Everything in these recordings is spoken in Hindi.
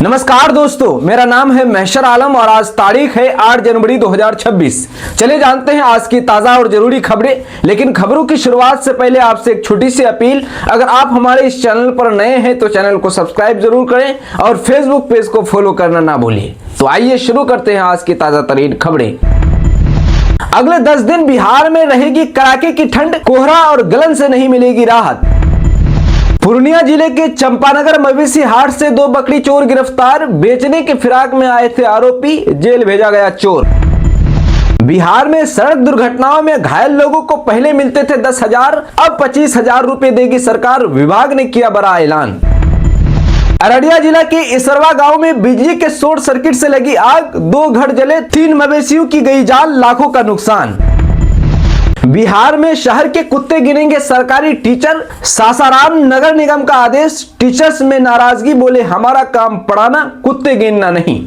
नमस्कार दोस्तों, मेरा नाम है महशर आलम और आज तारीख है 8 जनवरी 2026। चलिए जानते हैं आज की ताजा और जरूरी खबरें। लेकिन खबरों की शुरुआत से पहले आपसे एक छोटी सी अपील, अगर आप हमारे इस चैनल पर नए हैं तो चैनल को सब्सक्राइब जरूर करें और फेसबुक पेज को फॉलो करना ना भूलिए। तो आइए शुरू करते हैं आज की ताजा तरीन खबरें। अगले 10 दिन बिहार में रहेगी कड़ाके की ठंड, कोहरा और गलन से नहीं मिलेगी राहत। पूर्णिया जिले के चंपानगर मवेशी हाट से 2 बकरी चोर गिरफ्तार, बेचने के फिराक में आए थे आरोपी, जेल भेजा गया चोर। बिहार में सड़क दुर्घटनाओं में घायल लोगों को पहले मिलते थे 10,000, अब 25,000 रुपए देगी सरकार, विभाग ने किया बड़ा ऐलान। अररिया जिला के इसरवा गांव में बिजली के शॉर्ट सर्किट से लगी आग, 2 घर जले, 3 मवेशियों की गई जान, लाखों का नुकसान। बिहार में शहर के कुत्ते गिनेंगे सरकारी टीचर, सासाराम नगर निगम का आदेश, टीचर्स में नाराजगी, बोले हमारा काम पढ़ाना, कुत्ते गिनना नहीं।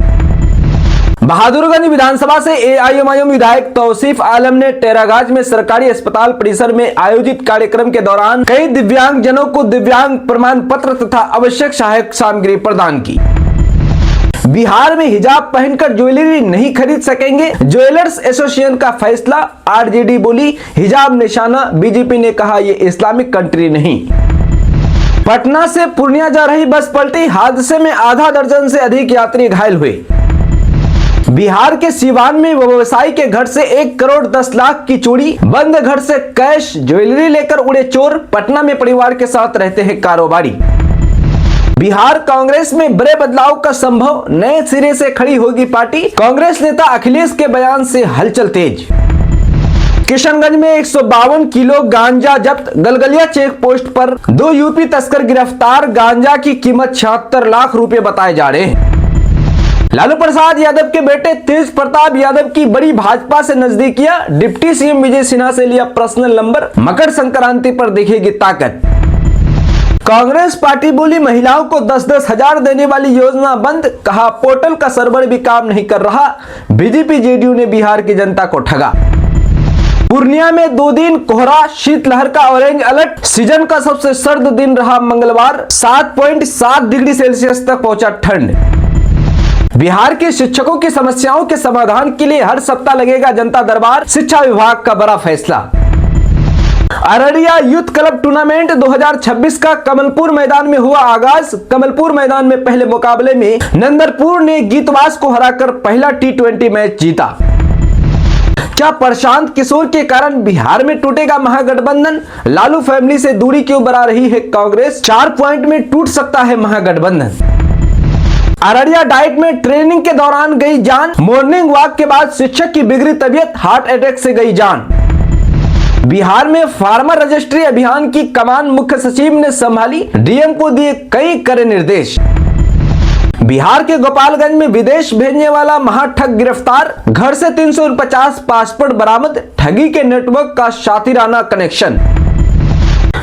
बहादुरगंज विधानसभा से एआईएमआईएम विधायक तौसीफ आलम ने टेरागाज में सरकारी अस्पताल परिसर में आयोजित कार्यक्रम के दौरान कई दिव्यांग जनों को दिव्यांग प्रमाण पत्र तथा आवश्यक सहायक सामग्री प्रदान की। बिहार में हिजाब पहनकर ज्वेलरी नहीं खरीद सकेंगे, ज्वेलर्स एसोसिएशन का फैसला, आरजेडी बोली हिजाब निशाना, बीजेपी ने कहा ये इस्लामिक कंट्री नहीं। पटना से पूर्णिया जा रही बस पलटी, हादसे में आधा दर्जन से अधिक यात्री घायल हुए। बिहार के सिवान में व्यवसायी के घर से 1 करोड़ 10 लाख की चोरी, बंद घर से कैश ज्वेलरी लेकर उड़े चोर, पटना में परिवार के साथ रहते हैं कारोबारी। बिहार कांग्रेस में बड़े बदलाव का संभव, नए सिरे से खड़ी होगी पार्टी, कांग्रेस नेता अखिलेश के बयान से हलचल तेज। किशनगंज में 152 किलो गांजा जब्त, गलगलिया चेक पोस्ट पर 2 यूपी तस्कर गिरफ्तार, गांजा की कीमत 76 लाख रुपए बताए जा रहे हैं। लालू प्रसाद यादव के बेटे तेज प्रताप यादव की बड़ी भाजपा से नजदीकियां, डिप्टी सीएम विजय सिन्हा से लिया पर्सनल नंबर, मकर संक्रांति पर दिखेगी ताकत। कांग्रेस पार्टी बोली महिलाओं को 10-10 हजार देने वाली योजना बंद, कहा पोर्टल का सर्वर भी काम नहीं कर रहा, बीजेपी जेडीयू ने बिहार की जनता को ठगा। पूर्णिया में 2 दिन कोहरा, शीतलहर का ऑरेंज अलर्ट, सीजन का सबसे सर्द दिन रहा मंगलवार, 7.7 डिग्री सेल्सियस तक पहुंचा ठंड। बिहार के शिक्षकों की समस्याओं के समाधान के लिए हर सप्ताह लगेगा जनता दरबार, शिक्षा विभाग का बड़ा फैसला। अररिया यूथ क्लब टूर्नामेंट 2026 का कमलपुर मैदान में हुआ आगाज, कमलपुर मैदान में पहले मुकाबले में नंदरपुर ने गीतवास को हराकर पहला T20 मैच जीता। क्या प्रशांत किशोर के कारण बिहार में टूटेगा महागठबंधन, लालू फैमिली से दूरी क्यों बना रही है कांग्रेस, 4 पॉइंट में टूट सकता है महागठबंधन। अररिया डाइट में ट्रेनिंग के दौरान गई जान, मॉर्निंग वॉक के बाद शिक्षक की बिगड़ी तबीयत, हार्ट अटैक से गई जान। बिहार में फार्मर रजिस्ट्री अभियान की कमान मुख्य सचिव ने संभाली, डीएम को दिए कई कड़े निर्देश। बिहार के गोपालगंज में विदेश भेजने वाला महाठग गिरफ्तार, घर से 349 पासपोर्ट बरामद, ठगी के नेटवर्क का शातिराना कनेक्शन।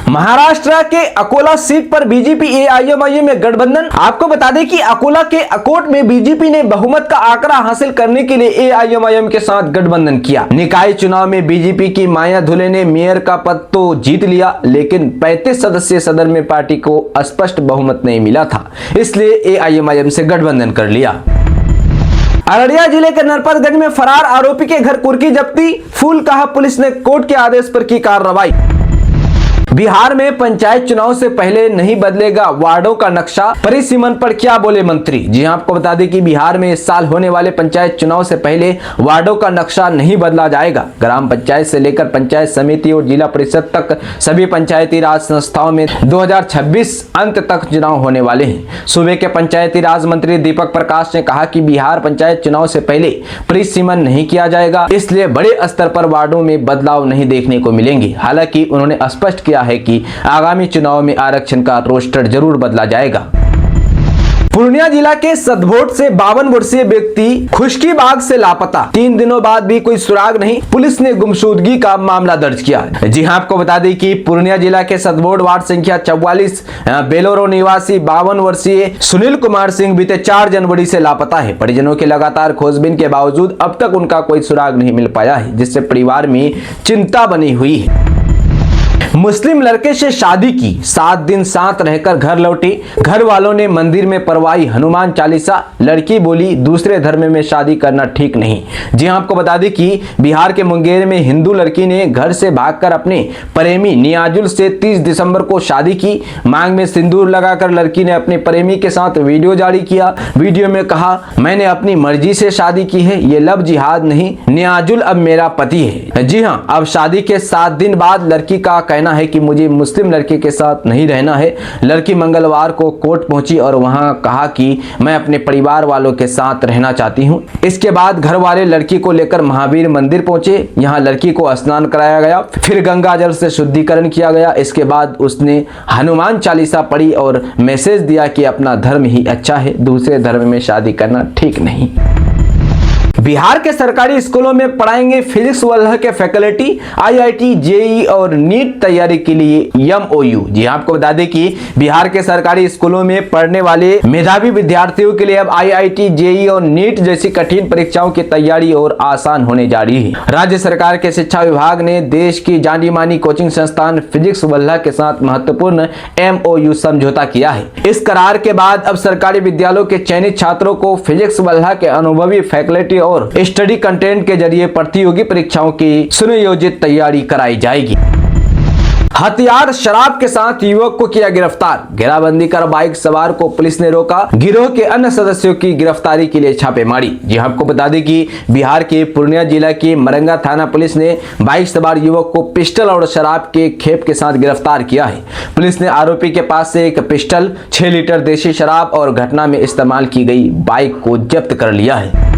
महाराष्ट्र के अकोला सीट पर बीजेपी एआईएमआईएम में गठबंधन। आपको बता दें कि अकोला के अकोट में बीजेपी ने बहुमत का आंकड़ा हासिल करने के लिए एआईएमआईएम के साथ गठबंधन किया। निकाय चुनाव में बीजेपी की माया धुले ने मेयर का पद तो जीत लिया, लेकिन 35 सदस्यीय सदन में पार्टी को स्पष्ट बहुमत नहीं मिला था, इसलिए एआईएमआईएम से गठबंधन कर लिया। अररिया जिले के नरपतगंज में फरार आरोपी के घर कुर्की जब्ती, फूल कहा पुलिस ने कोर्ट के आदेश पर की कार्रवाई। बिहार में पंचायत चुनाव से पहले नहीं बदलेगा वार्डों का नक्शा, परिसीमन पर क्या बोले मंत्री। जी हां, आपको बता दें कि बिहार में इस साल होने वाले पंचायत चुनाव से पहले वार्डों का नक्शा नहीं बदला जाएगा। ग्राम पंचायत से लेकर पंचायत समिति और जिला परिषद तक सभी पंचायती राज संस्थाओं में 2026 अंत तक चुनाव होने वाले हैं। सूबे के पंचायती राज मंत्री दीपक प्रकाश ने कहा कि बिहार पंचायत चुनाव से पहले परिसीमन नहीं किया जाएगा, इसलिए बड़े स्तर पर वार्डों में बदलाव नहीं देखने को मिलेंगे। हालांकि उन्होंने स्पष्ट किया है कि आगामी चुनाव में आरक्षण का रोस्टर जरूर बदला जाएगा। पूर्णिया जिला के सदभोट से 52 वर्षीय व्यक्ति खुशकीबाग से लापता, 3 दिनों बाद भी कोई सुराग नहीं, पुलिस ने गुमशुदगी का मामला दर्ज किया। जी हां, आपको बता दें कि पूर्णिया जिला के सदभोट वार्ड संख्या 44 बेलोरो निवासी 52 वर्षीय सुनील कुमार सिंह बीते 4 जनवरी से लापता है। परिजनों के लगातार खोजबीन के बावजूद अब तक उनका कोई सुराग नहीं मिल पाया है, जिससे परिवार में चिंता बनी हुई है। मुस्लिम लड़के से शादी की, 7 दिन साथ रहकर घर लौटी। घर वालों ने मंदिर में पढ़वाई हनुमान चालीसा। लड़की बोली दूसरे धर्म में शादी करना ठीक नहीं। जी हां, आपको बता दें कि बिहार के मुंगेर में हिंदू लड़की ने घर से भागकर अपने प्रेमी नियाजुल से 30 दिसंबर को शादी की। मांग में सिंदूर लगाकर लड़की ने अपने प्रेमी के साथ वीडियो जारी किया। वीडियो में कहा, मैंने अपनी मर्जी से शादी की है, ये लव जिहाद नहीं, नियाजुल अब मेरा पति है। जी हां, अब शादी के 7 दिन बाद लड़की का कहना है कि मुझे मुस्लिम लड़के के साथ नहीं रहना है। लड़की मंगलवार को कोर्ट पहुंची और वहां कहा कि मैं अपने परिवार वालों के साथ रहना चाहती हूं। इसके बाद घर वाले लड़की को लेकर महावीर मंदिर पहुंचे। यहां लड़की को स्नान कराया गया, फिर गंगा जल से शुद्धिकरण किया गया। इसके बाद उसने हनुमान चालीसा पढ़ी और मैसेज दिया कि अपना धर्म ही अच्छा है, दूसरे धर्म में शादी करना ठीक नहीं। बिहार के सरकारी स्कूलों में पढ़ाएंगे फिजिक्स वल्लभ के फैकल्टी। आईआईटी, जेईई और नीट तैयारी के लिए एमओयू। जी आपको बता दें कि बिहार के सरकारी स्कूलों में पढ़ने वाले मेधावी विद्यार्थियों के लिए अब आईआईटी, जेईई और नीट जैसी कठिन परीक्षाओं की तैयारी और आसान होने जा रही है। राज्य सरकार के शिक्षा विभाग ने देश की जानी मानी कोचिंग संस्थान फिजिक्स वल्लभ के साथ महत्वपूर्ण एमओयू समझौता किया है। इस करार के बाद अब सरकारी विद्यालयों के चयनित छात्रों को फिजिक्स वल्लभ के अनुभवी फैकल्टी और स्टडी कंटेंट के जरिए प्रतियोगी परीक्षाओं की सुनियोजित तैयारी कराई जाएगी। हथियार शराब के साथ युवक को किया गिरफ्तार। घेराबंदी कर बाइक सवार को पुलिस ने रोका। गिरोह के अन्य सदस्यों की गिरफ्तारी के लिए छापेमारी। जी आपको बता दें कि बिहार के पूर्णिया जिला की मरंगा थाना पुलिस ने बाइक सवार युवक को पिस्टल और शराब के खेप के साथ गिरफ्तार किया है। पुलिस ने आरोपी के पास से एक पिस्टल, 6 लीटर देशी शराब और घटना में इस्तेमाल की गई बाइक को जब्त कर लिया है।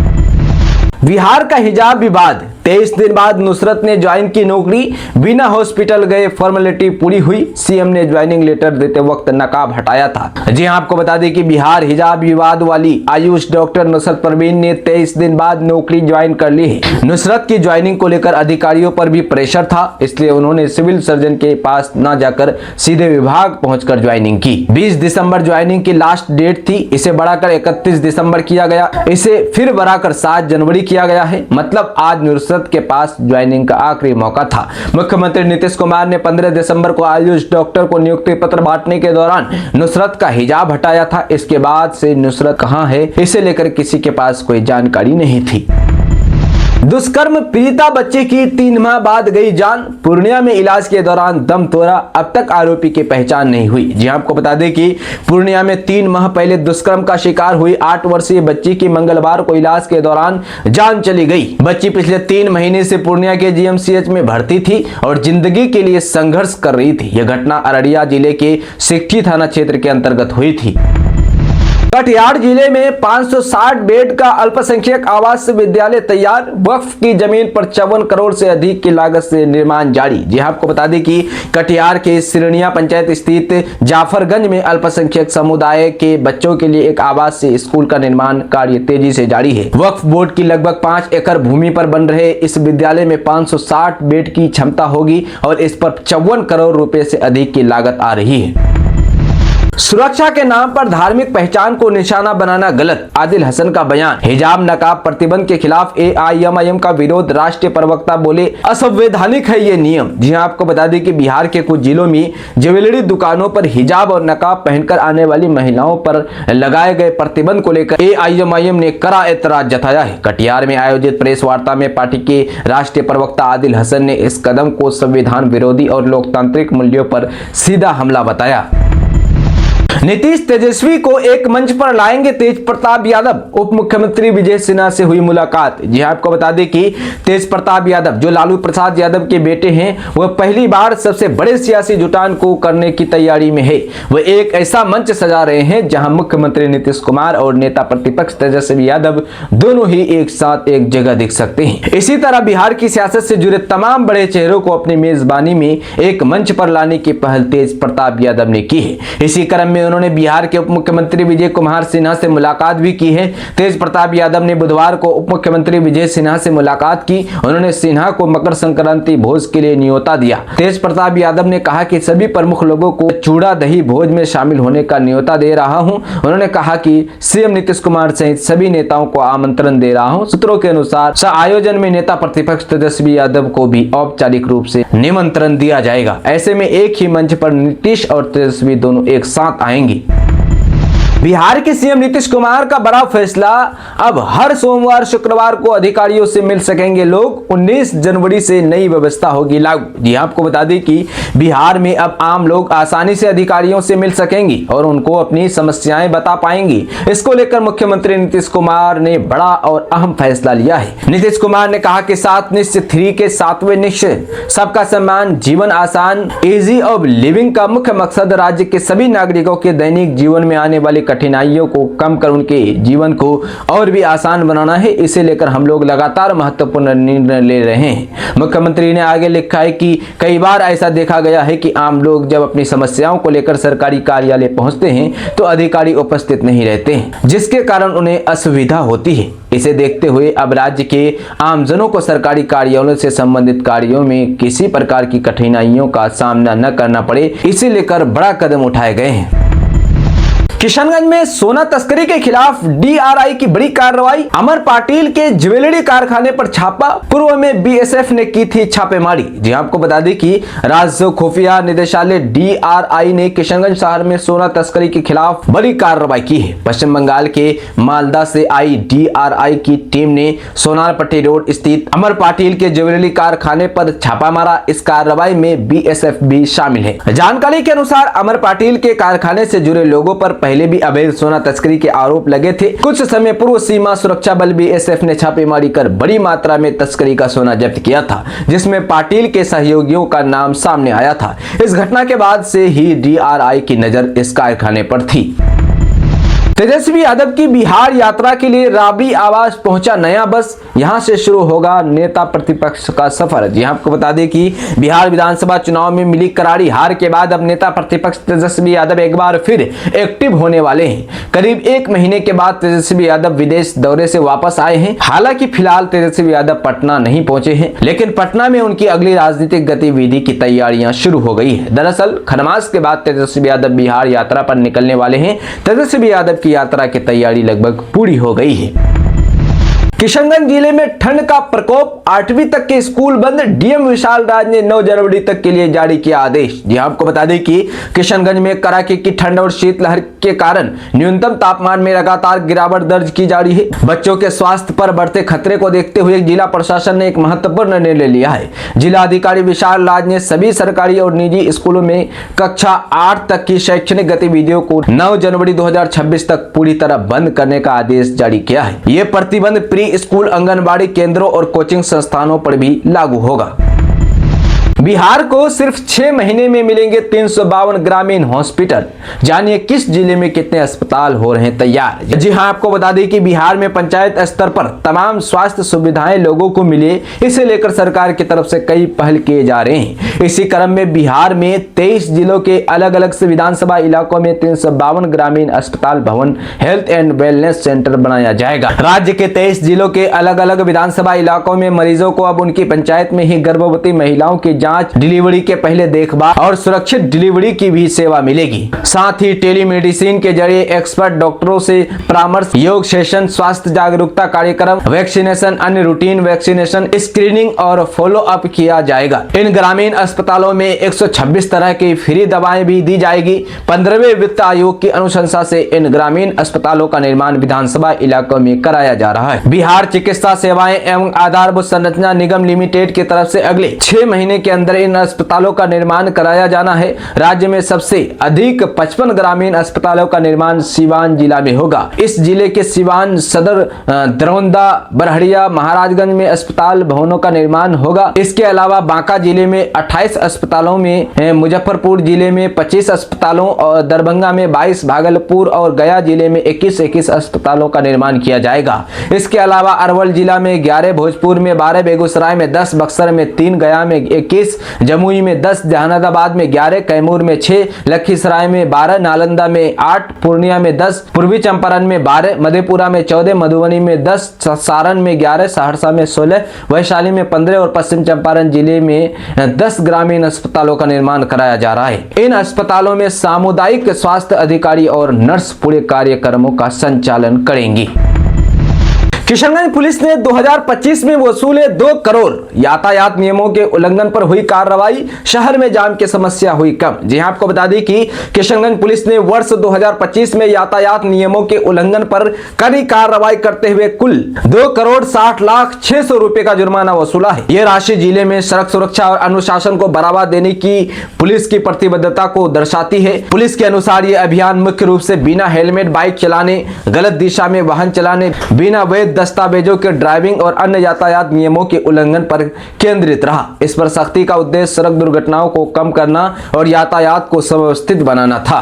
बिहार का हिजाब विवाद, 23 दिन बाद नुसरत ने ज्वाइन की नौकरी। बिना हॉस्पिटल गए फॉर्मेलिटी पूरी हुई। सीएम ने ज्वाइनिंग लेटर देते वक्त नकाब हटाया था। जी हां, आपको बता दें कि बिहार हिजाब विवाद वाली आयुष डॉक्टर नुसरत परवीन ने 23 दिन बाद नौकरी ज्वाइन कर ली है। नुसरत की ज्वाइनिंग को लेकर अधिकारियों पर भी प्रेशर था, इसलिए उन्होंने सिविल सर्जन के पास न जाकर सीधे विभाग पहुंचकर ज्वाइनिंग की। 20 दिसंबर ज्वाइनिंग की लास्ट डेट थी, इसे बढ़ाकर 31 दिसंबर किया गया। इसे फिर बढ़ाकर 7 जनवरी किया गया है। मतलब आज नुसरत के पास ज्वाइनिंग का आखिरी मौका था। मुख्यमंत्री नीतीश कुमार ने 15 दिसंबर को आयुष डॉक्टर को नियुक्ति पत्र बांटने के दौरान नुसरत का हिजाब हटाया था। इसके बाद से नुसरत कहां है, इसे लेकर किसी के पास कोई जानकारी नहीं थी। दुष्कर्म पीड़िता बच्चे की 3 माह बाद गई जान। पूर्णिया में इलाज के दौरान दम तोड़ा। अब तक आरोपी की पहचान नहीं हुई। जी आपको बता दें कि पूर्णिया में 3 माह पहले दुष्कर्म का शिकार हुई 8 वर्षीय बच्ची की मंगलवार को इलाज के दौरान जान चली गई। बच्ची पिछले 3 महीने से पूर्णिया के जीएमसीएच में भर्ती थी और जिंदगी के लिए संघर्ष कर रही थी। यह घटना अररिया जिले के सिकठी थाना क्षेत्र के अंतर्गत हुई थी। कटिहार जिले में 560 बेड का अल्पसंख्यक आवास विद्यालय तैयार। वक्फ की जमीन पर 54 करोड़ से अधिक की लागत से निर्माण जारी। जी आपको बता दें कि कटिहार के सिरनिया पंचायत स्थित जाफरगंज में अल्पसंख्यक समुदाय के बच्चों के लिए एक आवासीय स्कूल का निर्माण कार्य तेजी से जारी है। वक्फ बोर्ड की लगभग 5 एकड़ भूमि पर बन रहे इस विद्यालय में 560 बेड की क्षमता होगी और इस पर 54 करोड़ रुपए से अधिक की लागत आ रही है। सुरक्षा के नाम पर धार्मिक पहचान को निशाना बनाना गलत, आदिल हसन का बयान। हिजाब नकाब प्रतिबंध के खिलाफ एआईएमआईएम का विरोध, राष्ट्रीय प्रवक्ता बोले असंवैधानिक है ये नियम। जी हां, आपको बता दें कि बिहार के कुछ जिलों में ज्वेलरी दुकानों पर हिजाब और नकाब पहनकर आने वाली महिलाओं पर लगाए गए प्रतिबंध को लेकर एआईएमआईएम ने कड़ा एतराज जताया है। कटिहार में आयोजित प्रेस वार्ता में पार्टी के राष्ट्रीय प्रवक्ता आदिल हसन ने इस कदम को संविधान विरोधी और लोकतांत्रिक मूल्यों पर सीधा हमला बताया। नीतीश तेजस्वी को एक मंच पर लाएंगे, तेज प्रताप यादव। उप मुख्यमंत्री विजय सिन्हा से हुई मुलाकात। जी आपको बता दें कि तेज प्रताप यादव जो लालू प्रसाद यादव के बेटे हैं, वह पहली बार सबसे बड़े सियासी जुटान को करने की तैयारी में है। वह एक ऐसा मंच सजा रहे हैं जहां मुख्यमंत्री नीतीश कुमार और नेता प्रतिपक्ष तेजस्वी यादव दोनों ही एक साथ एक जगह दिख सकते हैं। इसी तरह बिहार की सियासत से जुड़े तमाम बड़े चेहरों को अपनी मेजबानी में एक मंच पर लाने की पहल तेज प्रताप यादव ने की है। इसी क्रम में उन्होंने बिहार के उप मुख्यमंत्री विजय कुमार सिन्हा से मुलाकात भी की है। तेज प्रताप यादव ने बुधवार को उप मुख्यमंत्री विजय सिन्हा से मुलाकात की। उन्होंने सिन्हा को मकर संक्रांति भोज के लिए न्योता दिया। तेज प्रताप यादव ने कहा कि सभी प्रमुख लोगों को चूड़ा दही भोज में शामिल होने का न्योता दे रहा हूं। उन्होंने कहा कि सीएम नीतीश कुमार सहित सभी नेताओं को आमंत्रण दे रहा हूं। सूत्रों के अनुसार आयोजन में नेता प्रतिपक्ष तेजस्वी यादव को भी औपचारिक रूप से निमंत्रण दिया जाएगा। ऐसे में एक ही मंच पर नीतीश और तेजस्वी दोनों एक साथ आएंगे। बिहार के सीएम नीतीश कुमार का बड़ा फैसला, अब हर सोमवार शुक्रवार को अधिकारियों से मिल सकेंगे लोग। 19 जनवरी से नई व्यवस्था होगी लागू। जी आपको बता दें कि बिहार में अब आम लोग आसानी से अधिकारियों से मिल सकेंगे और उनको अपनी समस्याएं बता पाएंगे। इसको लेकर मुख्यमंत्री नीतीश कुमार ने बड़ा और अहम फैसला लिया है। नीतीश कुमार ने कहा कि 7 निश्चय 3 के 7वें निश्चय सबका सम्मान, जीवन आसान, इजी ऑफ लिविंग का मुख्य मकसद राज्य के सभी नागरिकों के दैनिक जीवन में आने वाली कठिनाइयों को कम कर उनके जीवन को और भी आसान बनाना है। इसे लेकर हम लोग लगातार महत्वपूर्ण निर्णय ले रहे हैं। मुख्यमंत्री ने आगे लिखा है कि कई बार ऐसा देखा गया है कि आम लोग जब अपनी समस्याओं को लेकर सरकारी कार्यालय पहुंचते हैं तो अधिकारी उपस्थित नहीं रहते हैं, जिसके कारण उन्हें असुविधा होती है। इसे देखते हुए अब राज्य के आमजनों को सरकारी कार्यालयों से संबंधित कार्यों में किसी प्रकार की कठिनाइयों का सामना न करना पड़े, इसे लेकर बड़ा कदम उठाए गए हैं। किशनगंज में सोना तस्करी के खिलाफ डीआरआई की बड़ी कार्रवाई। अमर पाटिल के ज्वेलरी कारखाने पर छापा। पूर्व में बीएसएफ ने की थी छापेमारी। जी आपको बता दें कि राज्य खुफिया निदेशालय डीआरआई ने किशनगंज शहर में सोना तस्करी के खिलाफ बड़ी कार्रवाई की है। पश्चिम बंगाल के मालदा से आई डीआरआई की टीम ने सोनारपट्टी रोड स्थित अमर पाटिल के ज्वेलरी कारखाने पर छापा मारा। इस कार्रवाई में बीएसएफ भी शामिल है। जानकारी के अनुसार अमर पाटिल के कारखाने से जुड़े लोगों पर पहले भी अवैध सोना तस्करी के आरोप लगे थे। कुछ समय पूर्व सीमा सुरक्षा बल बीएसएफ ने छापेमारी कर बड़ी मात्रा में तस्करी का सोना जब्त किया था, जिसमें पाटिल के सहयोगियों का नाम सामने आया था। इस घटना के बाद से ही डीआरआई की नजर इस कारखाने पर थी। तेजस्वी यादव की बिहार यात्रा के लिए राबड़ी आवास पहुंचा नया बस। यहां से शुरू होगा नेता प्रतिपक्ष का सफर। जी आपको बता दें कि बिहार विधानसभा चुनाव में मिली करारी हार के बाद अब नेता प्रतिपक्ष तेजस्वी यादव एक बार फिर एक्टिव होने वाले हैं। करीब 1 महीने के बाद तेजस्वी यादव विदेश दौरे से वापस आए हैं। हालांकि फिलहाल तेजस्वी यादव पटना नहीं पहुंचे हैं, लेकिन पटना में उनकी अगली राजनीतिक गतिविधि की तैयारियां शुरू हो गई है। दरअसल खरमास के बाद तेजस्वी यादव बिहार यात्रा पर निकलने वाले हैं। तेजस्वी यादव यात्रा की तैयारी लगभग पूरी हो गई है। किशनगंज जिले में ठंड का प्रकोप, 8वीं तक के स्कूल बंद। डीएम विशाल राज ने 9 जनवरी तक के लिए जारी किया आदेश। जी आपको बता दें कि किशनगंज में कड़ाके की ठंड और शीतलहर के कारण न्यूनतम तापमान में लगातार गिरावट दर्ज की जा रही है। बच्चों के स्वास्थ्य पर बढ़ते खतरे को देखते हुए जिला प्रशासन ने एक महत्वपूर्ण निर्णय लिया है। जिला अधिकारी विशाल राज ने सभी सरकारी और निजी स्कूलों में कक्षा 8 तक की शैक्षणिक गतिविधियों को 9 जनवरी 2026 तक पूरी तरह बंद करने का आदेश जारी किया है। ये प्रतिबंध प्री स्कूल, आंगनबाड़ी केंद्रों और कोचिंग संस्थानों पर भी लागू होगा। बिहार को सिर्फ 6 महीने में मिलेंगे 352 ग्रामीण हॉस्पिटल। जानिए किस जिले में कितने अस्पताल हो रहे हैं तैयार। जी हां, आपको बता दें कि बिहार में पंचायत स्तर पर तमाम स्वास्थ्य सुविधाएं लोगों को मिले, इसे लेकर सरकार की तरफ से कई पहल किए जा रहे हैं। इसी क्रम में बिहार में 23 जिलों के अलग अलग विधानसभा इलाकों में 352 ग्रामीण अस्पताल भवन, हेल्थ एंड वेलनेस सेंटर बनाया जाएगा। राज्य के 23 जिलों के अलग अलग विधानसभा इलाकों में मरीजों को अब उनकी पंचायत में ही गर्भवती महिलाओं की जांच, डिलीवरी के पहले देखभाल और सुरक्षित डिलीवरी की भी सेवा मिलेगी। साथ ही टेलीमेडिसिन के जरिए एक्सपर्ट डॉक्टरों से परामर्श, योग सेशन, स्वास्थ्य जागरूकता कार्यक्रम, वैक्सीनेशन, अन्य रूटीन वैक्सीनेशन, स्क्रीनिंग और फॉलो अप किया जाएगा। इन ग्रामीण अस्पतालों में 126 तरह की फ्री दवाएं भी दी जाएगी। 15वें वित्त आयोग की अनुशंसा से इन ग्रामीण अस्पतालों का निर्माण विधानसभा इलाकों में कराया जा रहा है। बिहार चिकित्सा सेवाएं एवं आधारभूत संरचना निगम लिमिटेड की तरफ से अगले 6 महीने के अंदर इन अस्पतालों का निर्माण कराया जाना है। राज्य में सबसे अधिक 55 ग्रामीण अस्पतालों का निर्माण सीवान जिला में होगा। इस जिले के सीवान सदर, दरौंदा, बरहड़िया, महाराजगंज में अस्पताल भवनों का निर्माण होगा। इसके अलावा बांका जिले में 28 अस्पतालों में, मुजफ्फरपुर जिले में 25 अस्पतालों और दरभंगा में 22, भागलपुर और गया जिले में 21 अस्पतालों का निर्माण किया जाएगा। इसके अलावा अरवल जिला में 11, भोजपुर में 12, बेगूसराय में 10, बक्सर में 3, गया में 21, 21, जमुई में 10, जहानाबाद में 11, कैमूर में 6, लखीसराय में 12, नालंदा में 8, पूर्णिया में 10, पूर्वी चंपारण में 12, मधेपुरा में 14, मधुबनी में 10, सारण में 11, सहरसा में 16, वैशाली में 15 और पश्चिम चंपारण जिले में 10 ग्रामीण अस्पतालों का निर्माण कराया जा रहा है। इन अस्पतालों में सामुदायिक स्वास्थ्य अधिकारी और नर्स पूरे कार्यक्रमों का संचालन करेंगी। किशनगंज पुलिस ने 2025 में वसूले 2 करोड़। यातायात नियमों के उल्लंघन पर हुई कार्रवाई, शहर में जाम की समस्या हुई कम। जी हां, आपको बता दें कि किशनगंज पुलिस ने वर्ष 2025 में यातायात नियमों के उल्लंघन पर कड़ी कार्रवाई करते हुए कुल 2 करोड़ 60 लाख 600 रुपए का जुर्माना वसूला है। यह राशि जिले में सड़क सुरक्षा और अनुशासन को बढ़ावा देने की पुलिस की प्रतिबद्धता को दर्शाती है। पुलिस के अनुसार यह अभियान मुख्य रूप से बिना हेलमेट बाइक चलाने, गलत दिशा में वाहन चलाने, बिना वैध दस्तावेजों के ड्राइविंग और अन्य यातायात नियमों के उल्लंघन पर केंद्रित रहा। इस पर सख्ती का उद्देश्य सड़क दुर्घटनाओं को कम करना और यातायात को सुव्यवस्थित बनाना था।